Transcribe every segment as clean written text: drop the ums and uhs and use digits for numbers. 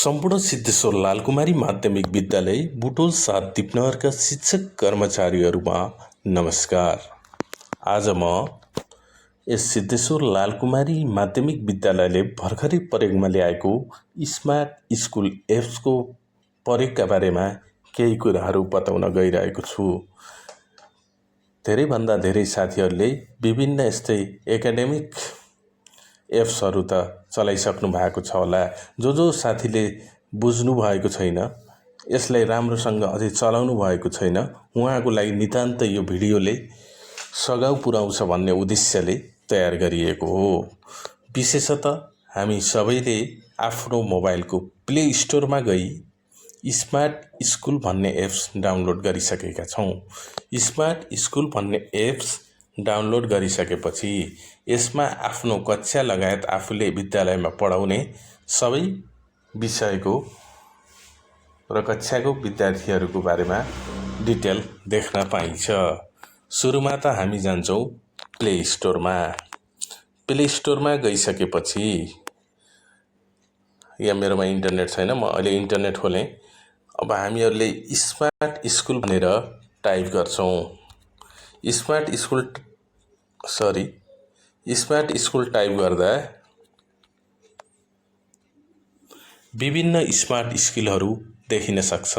सम्पूर्ण सिद्धेश्वर लालकुमारी माध्यमिक विद्यालय बुटोल 7 दिपनगरका शिक्षक कर्मचारीहरूमा नमस्कार। आज म यस सिद्धेश्वर लालकुमारी माध्यमिक विद्यालयले भर्खरै प्रयोगमा ल्याएको स्मार्ट स्कुल एप्सको प्रयोगका बारेमा केही कुराहरू बताउन गइरहेको छु। धेरैभन्दा धेरै साथीहरूले विभिन्न यस्तै एकाडेमिक एप्सहरू त चलाइसक्नु भएको छ होला। जो साथीले बुझ्नु भएको छैन, यसलाई राम्रोसँग अझै चलाउनु भएको छैन, उहाँको लागि नितान्त यो भिडियोले सघाउ पुर्याउँछ भन्ने उद्देश्यले तयार गरिएको हो। विशेषतः हामी सबैले आफ्नो मोबाइलको प्ले स्टोरमा गई स्मार्ट स्कुल भन्ने एप्स डाउनलोड गरिसकेका छौँ। स्मार्ट स्कुल भन्ने एप्स डाउनलोड गरिसकेपछि यसमा आफ्नो कक्षा लगायत आफूले विद्यालयमा पढाउने सबै विषयको र कक्षाको विद्यार्थीहरूको बारेमा डिटेल देख्न पाइन्छ। सुरुमा त हामी जान्छौँ प्ले स्टोरमा। प्ले स्टोरमा गइसकेपछि यहाँ मेरोमा इन्टरनेट छैन, म अहिले इन्टरनेट खोलेँ। अब हामीहरूले स्मार्ट स्कुल भनेर टाइप गर्छौँ। स्मार्ट स्कुल टाइप गर्दा विभिन्न स्मार्ट स्कुलहरू देखिन सक्छ।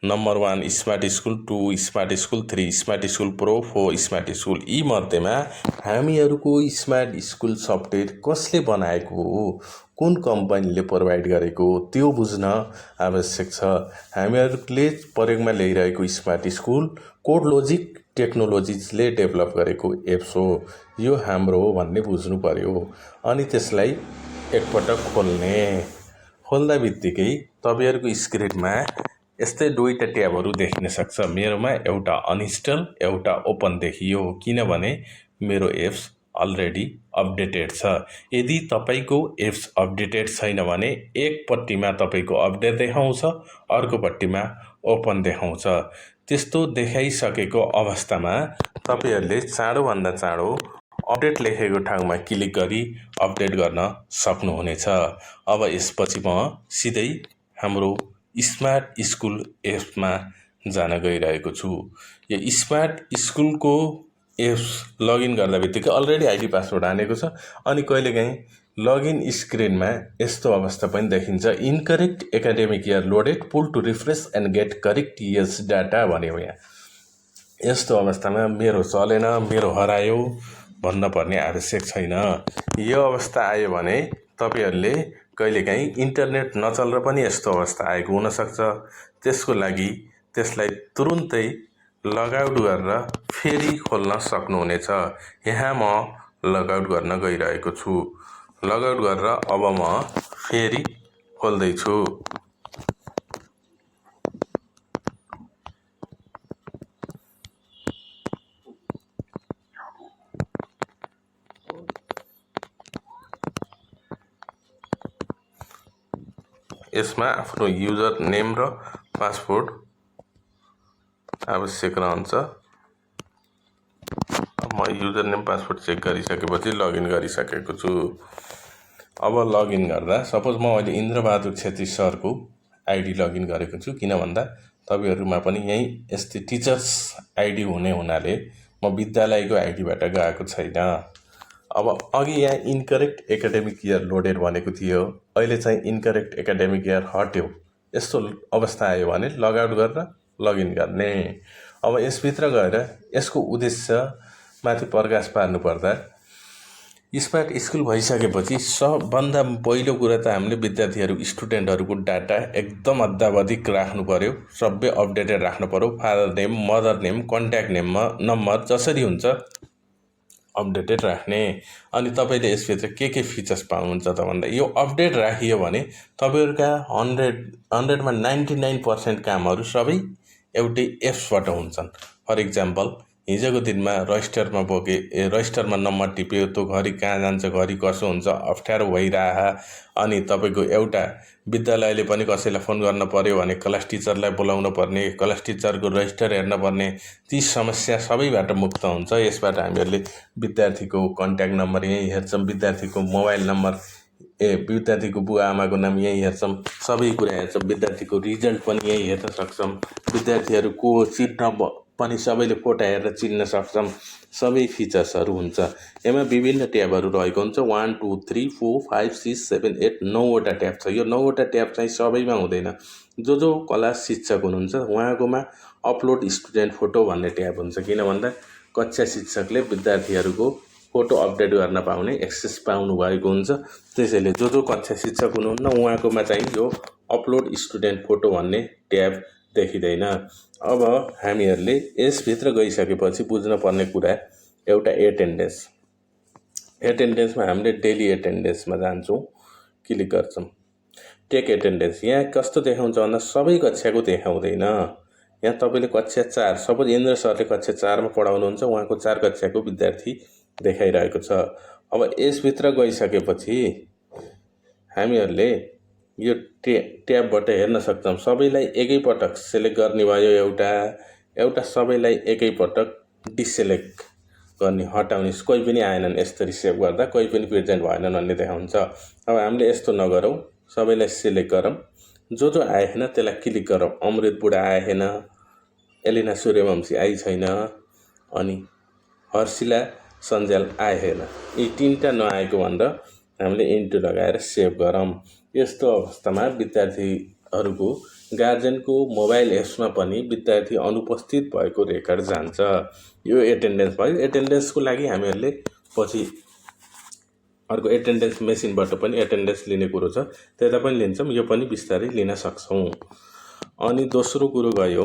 Number 1 smart school, 2 smart school, 3 smart school pro, 4 smart school. यी मध्येमा हामीहरूको स्मार्ट स्कुल सफ्टवेयर कसले बनाएको हो, कुन कम्पनीले प्रोभाइड गरेको हो, त्यो बुझ्न आवश्यक छ। हामीहरूले प्रयोगमा ल्याइरहेको स्मार्ट स्कुल कोडलोजिक टेक्नोलोजिजले डेभलप गरेको एप्स हो। यो हाम्रो हो भन्ने बुझ्नु पर्यो। अनि त्यसलाई एकपटक खोल्दा बित्तिकै तपाईँहरूको स्क्रिनमा यस्तै दुईवटा ट्याबहरू देखिन सक्छ। मेरोमा एउटा अनइन्स्टल, एउटा ओपन देखियो, किनभने मेरो एप्स अलरेडी अपडेटेड छ। यदि तपाईँको एप्स अपडेटेड छैन भने एकपट्टिमा तपाईँको अपडेट देखाउँछ, अर्कोपट्टिमा ओपन देखाउँछ। त्यस्तो देखाइसकेको अवस्थामा तपाईँहरूले चाँडोभन्दा चाँडो अपडेट लेखेको ठाउँमा क्लिक गरी अपडेट गर्न सक्नुहुनेछ। अब यसपछि म सिधै हाम्रो स्मार्ट स्कुल एप्समा जान गइरहेको छु। यो स्मार्ट स्कुलको एप्स लगइन गर्दा बित्तिकै अलरेडी आइडी पासवर्ड हानेको छ। अनि कहिलेकाहीँ लगइन स्क्रिनमा यस्तो अवस्था पनि देखिन्छ, incorrect academic year loaded, pull to refresh and get correct years data भन्यो। यहाँ यस्तो अवस्थामा मेरो चलेन, मेरो हरायो भन्न पर्ने आवश्यक छैन। यो अवस्था आयो भने तपाईँहरूले कहिलेकाहीँ इन्टरनेट नचलेर पनि यस्तो अवस्था आएको हुनसक्छ। त्यसको लागि त्यसलाई तुरुन्तै लगआउट गरेर फेरि खोल्न सक्नुहुनेछ। यहाँ म लगआउट गर्न गइरहेको छु। लगआउट गरेर अब म फेरि खोल्दैछु। यसमा आफ्नो युजर नेम र पासवर्ड आवश्यक रहन्छ। म युजर नेम पासवर्ड चेक गरिसकेपछि लगइन गरिसकेको छु। अब लगइन गर्दा सपोज म अहिले इन्द्रबहादुर छेत्री सरको आइडी लगइन गरेको छु, किन भन्दा तपाईँहरूमा पनि यहीँ यस्तै टिचर्स आइडी हुनाले म विद्यालयको आइडीबाट गएको छैन। अब अघि यहाँ इनकरेक्ट एकाडेमिक इयर लोडेड भनेको थियो, अहिले चाहिँ इनकरेक्ट एकाडेमिक इयर हट्यो। यस्तो अवस्था आयो भने लगआउट गरेर लगइन गर्ने। अब यसभित्र गएर यसको उद्देश्य माथि प्रकाश पार्नुपर्दा स्मार्ट स्कुल भइसकेपछि सबभन्दा पहिलो कुरा त हामीले विद्यार्थीहरू स्टुडेन्टहरूको डाटा एकदम अद्यावधिक राख्नु पर्यो, सबै अपडेटेड राख्नु पर्यो। Father name, mother name, contact number जसरी हुन्छ अपडेटेड राख्ने। अनि तपाईँले यसभित्र के फिचर्स पाउनुहुन्छ त भन्दा यो अपडेट राखियो भने तपाईँहरूका 100मा 99% कामहरू सबै एउटै एप्सबाट हुन्छन्। फर इक्जाम्पल हिजोको दिनमा रजिस्टरमा नम्बर टिप्यो, त्यो घरि कहाँ जान्छ, घरि कसो हुन्छ, अप्ठ्यारो भइरह। अनि तपाईँको एउटा विद्यालयले पनि कसैलाई फोन गर्न पर्यो भने क्लास टिचरलाई बोलाउनु पर्ने, क्लास टिचरको रजिस्टर हेर्न पर्ने, ती समस्या सबैबाट मुक्त हुन्छ। यसबाट हामीहरूले विद्यार्थीको कन्ट्याक्ट नम्बर यहीँ हेर्छौँ, विद्यार्थीको मोबाइल नम्बर विद्यार्थीको बुवा आमाको नाम यहीँ हेर्छौँ, सबै कुरा हेर्छौँ। विद्यार्थीको रिजल्ट पनि यहीँ हेर्न सक्छौँ। विद्यार्थीहरूको चिन्ह पनि सबैले फोटो हेरेर चिन्न सक्छौँ। सबै फिचर्सहरू हुन्छ। यसमा विभिन्न ट्याबहरू रहेको हुन्छ। 1 2 3 4 5 6 7 8 9वटा ट्याब छ। यो 9वटा ट्याब चाहिँ सबैमा हुँदैन। जो क्लास शिक्षक हुनुहुन्छ उहाँकोमा अपलोड स्टुडेन्ट फोटो भन्ने ट्याब हुन्छ। किन भन्दा कक्षा शिक्षकले विद्यार्थीहरूको फोटो अपडेट गर्न पाउने एक्सेस पाउनु भएको हुन्छ। त्यसैले जो कक्षा शिक्षक हुनुहुन्न उहाँकोमा चाहिँ यो अपलोड स्टुडेन्ट फोटो भन्ने ट्याब देखिँदैन। अब हामीहरूले यसभित्र गइसकेपछि बुझ्नुपर्ने कुरा एउटा एटेन्डेन्समा हामीले डेली एटेन्डेन्समा जान्छौँ, क्लिक गर्छौँ। टेक एटेन्डेन्स यहाँ कस्तो देखाउँछ भन्दा सबै कक्षाको देखाउँदैन। यहाँ तपाईँले कक्षा 4 सपोज इन्द्र सरले कक्षा 4मा पढाउनुहुन्छ, उहाँको 4 कक्षाको विद्यार्थी देखाइरहेको छ। अब यसभित्र गइसकेपछि हामीहरूले यो ट्याबबाट हेर्न सक्छौँ। सबैलाई एकैपटक सेलेक्ट गर्ने भयो, एउटा सबैलाई एकैपटक डिसेलेक्ट गर्ने, हटाउने, कोही पनि आएनन् यसरी सेभ गर्दा, कोही पनि प्रेजेन्ट भएनन् भन्ने देखाउँछ। अब हामीले यस्तो नगरौँ, सबैलाई सिलेक्ट गरौँ। जो आएन त्यसलाई क्लिक गरौँ। अमृत बुढा आएन, एलिना सूर्यवंशी आई छैन, अनि हर्षिला सञ्जाल आएन। यी 3टा नआएको भनेर हामीले इन्टु लगाएर सेभ गरौँ। यस्तो अवस्थामा विद्यार्थीहरूको गार्जेनको मोबाइल एप्समा पनि विद्यार्थी अनुपस्थित भएको रेकर्ड जान्छ। यो एटेन्डेन्स भयो। एटेन्डेन्सको लागि हामीहरूले पछि अर्को एटेन्डेन्स मेसिनबाट पनि एटेन्डेन्स लिने कुरो छ, त्यता पनि लिन्छौँ। यो पनि बिस्तारै लिन सक्छौँ। अनि दोस्रो कुरो गयो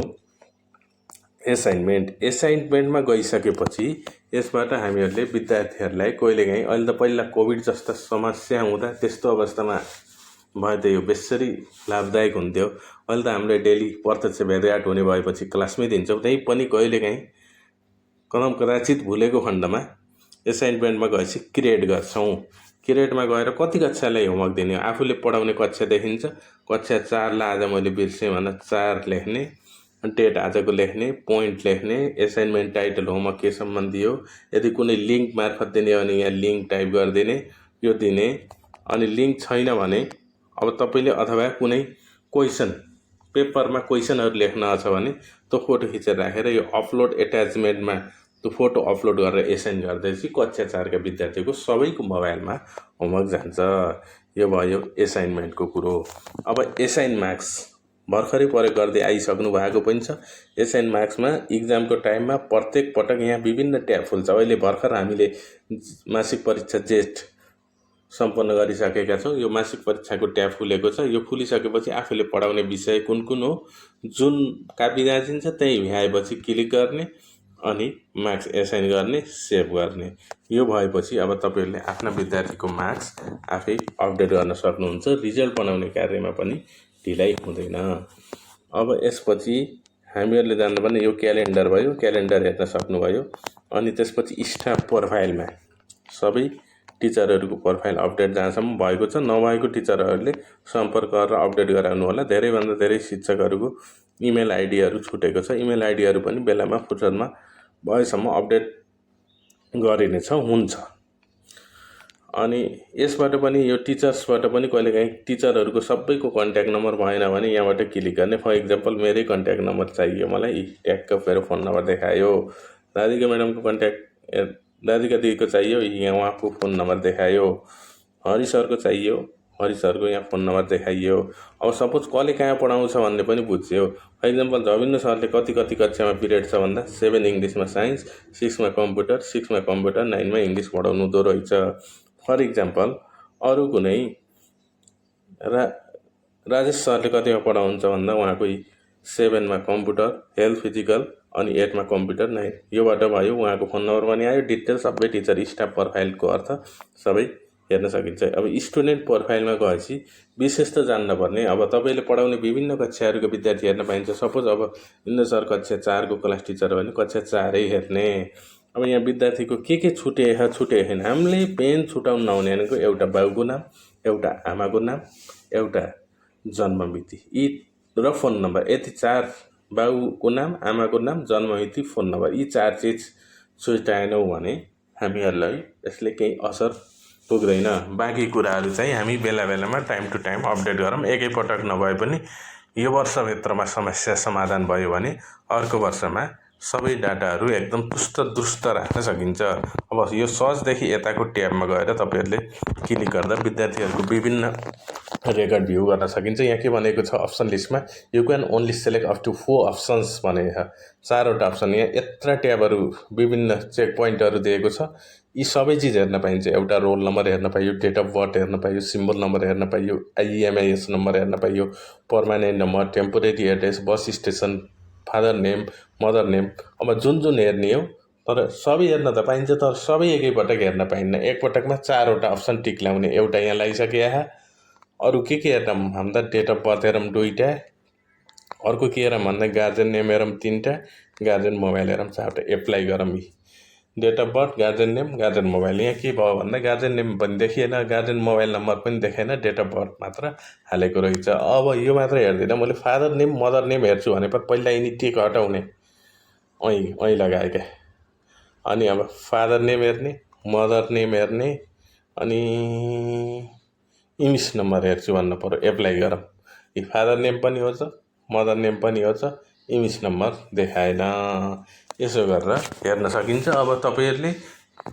एसाइनमेन्टमा गइसकेपछि यसबाट हामीहरूले विद्यार्थीहरूलाई कहिलेकाहीँ, अहिले त पहिला कोभिड जस्ता समस्या हुँदा त्यस्तो अवस्थामा भए त यो बेसरी लाभदायक हुन्थ्यो। अहिले त हामीले डेली प्रत्यक्ष भेटघाट हुने भएपछि क्लासमै दिन्छौँ। त्यही पनि कहिलेकाहीँ कदाचित भुलेको खण्डमा एसाइनमेन्टमा गएपछि क्रिएट गर्छौँ। क्रिएटमा गएर कति कक्षालाई होमवर्क दिने, आफूले पढाउने कक्षा देखिन्छ। कक्षा 4लाई आज मैले बिर्सेँ भने 4 लेख्ने, डेट आजको लेख्ने, पोइन्ट लेख्ने, एसाइनमेन्ट टाइटल होमवर्क के सम्बन्धी हो, यदि कुनै लिङ्क मार्फत दिने हो भने यहाँ लिङ्क टाइप गरिदिने, यो दिने। अनि लिङ्क छैन भने अब तपाईँले अथवा कुनै क्वेसन पेपरमा क्वेसनहरू लेख्न छ भने त्यो फोटो खिचेर राखेर यो अपलोड एट्याचमेन्टमा त्यो फोटो अपलोड गरेर एसाइन गर्दैछ कक्षा 4का विद्यार्थीको सबैको मोबाइलमा होमवर्क जान्छ। यो भयो एसाइनमेन्टको कुरो। अब एसाइन मार्क्स भर्खरै प्रयोग गर्दै आइसक्नु भएको पनि छ। एसाइन मार्क्समा इक्जामको टाइममा प्रत्येक पटक यहाँ विभिन्न ट्याब खुल्छ। अहिले भर्खर हामीले मासिक परीक्षा जेठ सम्पन्न गरिसकेका छौँ। यो मासिक परीक्षाको ट्याब खुलेको छ। यो खुलिसकेपछि आफूले पढाउने विषय कुन कुन हो, जुन कापी जाँचिन्छ त्यही भ्याएपछि क्लिक गर्ने अनि मार्क्स एसाइन गर्ने, सेभ गर्ने। यो भएपछि अब तपाईँहरूले आफ्ना विद्यार्थीको मार्क्स आफै अपडेट गर्न सक्नुहुन्छ। रिजल्ट बनाउने कार्यमा पनि ढिलाइ हुँदैन। अब यसपछि हामीहरूले जान्नुपर्ने यो क्यालेन्डर भयो। क्यालेन्डर हेर्न सक्नुभयो। अनि त्यसपछि स्टाफ प्रोफाइलमा सबै टिचरहरूको प्रोफाइल अपडेट जहाँसम्म भएको छ, नभएको टिचरहरूले सम्पर्क गरेर अपडेट गराउनु होला। धेरैभन्दा धेरै शिक्षकहरूको इमेल आइडीहरू छुटेको छ। इमेल आइडीहरू पनि बेलामा फुर्सदमा भएसम्म अपडेट गरिनेछ, हुन्छ। अनि यसबाट पनि यो टिचर्सबाट पनि कहिलेकाहीँ टिचरहरूको सबैको कन्ट्याक्ट नम्बर भएन भने यहाँबाट क्लिक गर्ने। फर इक्जाम्पल मेरै कन्ट्याक्ट नम्बर चाहियो मलाई, ट्याक्क मेरो फोन नम्बर देखायो। राधिका म्याडमको कन्ट्याक्ट राधिका दिदीको चाहियो, यहाँ उहाँको फोन नम्बर देखायो। हरि सरको चाहियो, हरि सरको यहाँ फोन नम्बर देखाइयो। अब सपोज कसले कहाँ पढाउँछ भन्ने पनि बुझ्यो। फर इक्जाम्पल रविन्द्र सरले कति कक्षामा पिरियड छ भन्दा 7 इङ्ग्लिसमा साइन्स, 6मा कम्प्युटर, 6मा कम्प्युटर, 9मा इङ्ग्लिस पढाउनु हुँदो रहेछ। फर इक्जाम्पल अरू कुनै राजेश सरले कतिमा पढाउँछ भन्दा उहाँको 7मा कम्प्युटर, हेल्थ, फिजिकल अनि 8मा कम्प्युटर, 9 योबाट भयो। उहाँको फोन नम्बर पनि आयो। डिटेल सबै टिचर स्टाफ प्रोफाइलको अर्थ सबै हेर्न सकिन्छ। अब स्टुडेन्ट प्रोफाइलमा गएपछि विशेष त जान्नुपर्ने, अब तपाईँले पढाउने विभिन्न कक्षाहरूका विद्यार्थी हेर्न पाइन्छ। सपोज अब इन्द्र सर कक्षा 4को क्लास टिचर हो भने कक्षा 4 हेर्ने। अब यहाँ विद्यार्थीको के छुटेन। हामीले पेन छुटाउनु नहुने भनेको एउटा बाउको नाम, एउटा आमाको नाम, एउटा जन्ममिति र फोन नम्बर। यति 4, बाउको नाम, आमाको नाम, जन्ममिति, फोन नम्बर, यी 4 चिज छुटाएनौँ भने हामीहरूलाई यसले केही असर पुग्दैन। बाँकी कुराहरू चाहिँ हामी बेला बेलामा टाइम टु टाइम अपडेट गरौँ। एकैपटक नभए पनि यो वर्षभित्रमा समस्या समाधान भयो भने अर्को वर्षमा सबै डाटाहरू एकदम तुष्ट दुरुस्त राख्न सकिन्छ। अब यो सर्चदेखि यताको ट्याबमा गएर तपाईँहरूले क्लिक गर्दा विद्यार्थीहरूको विभिन्न रेकर्ड भ्यू गर्न सकिन्छ। यहाँ के भनेको छ अप्सन लिस्टमा you can only select up to 4 options भनेको छ। 4वटा अप्सन। यहाँ यत्रा ट्याबहरू विभिन्न चेक पोइन्टहरू दिएको छ। यी सबै चिज हेर्न पाइन्छ। एउटा रोल नम्बर हेर्न पाइयो, डेट अफ बर्थ हेर्न पाइयो, सिम्बल नम्बर हेर्न पाइयो, IEMIS नम्बर हेर्न पाइयो, permanent number, temporary address, bus station, father name, mother name. अब जुन हेर्ने हो तर सबै हेर्न त पाइन्छ, तर सबै एकैपटक हेर्न पाइन्न। एकपटकमा 4वटा अप्सन टिक ल्याउने। एउटा यहाँ लगाइसके अरू के हेरौँ भन्दा डेट अफ बर्थ हेरौँ 2टा, अर्को के हेरौँ भन्दा गार्जेन नेम हेरौँ 3टा, गार्जेन मोबाइल हेरौँ 4टा। एप्लाई गरौँ। Date of birth, guardian name, guardian mobile. यहाँ के भयो भन्दा गार्जेन नेम पनि देखिएन, गार्जेन मोबाइल नम्बर पनि देखेन, डेट अफ बर्थ मात्र हालेको रहेछ। अब यो मात्र हेर्दिनँ, मैले फादर नेम मदर नेम हेर्छु भने पहिला यिनी टिक हटाउने ऐ लगाएका। अनि अब फादर नेम हेर्ने, मदर नेम हेर्ने, अनि इङ्ग्लिस नम्बर हेर्छु भन्नु पर्यो। एप्लाई गरौँ। यी फादर नेम पनि हो छ, मदर नेम पनि हो छ, इङ्ग्लिस नम्बर देखाएन। यसो गरेर हेर्न सकिन्छ। अब तपाईँहरूले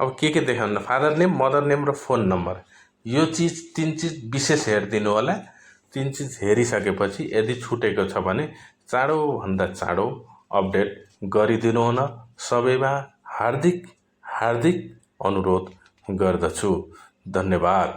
अब के देखाउनु, फादर नेम, मदर नेम र फोन नम्बर। यो चिज 3 चिज विशेष हेरिदिनु होला। 3 चिज हेरिसकेपछि यदि छुटेको छ भने चाँडोभन्दा चाँडो अपडेट गरिदिनु हुन सबैमा हार्दिक अनुरोध गर्दछु। धन्यवाद।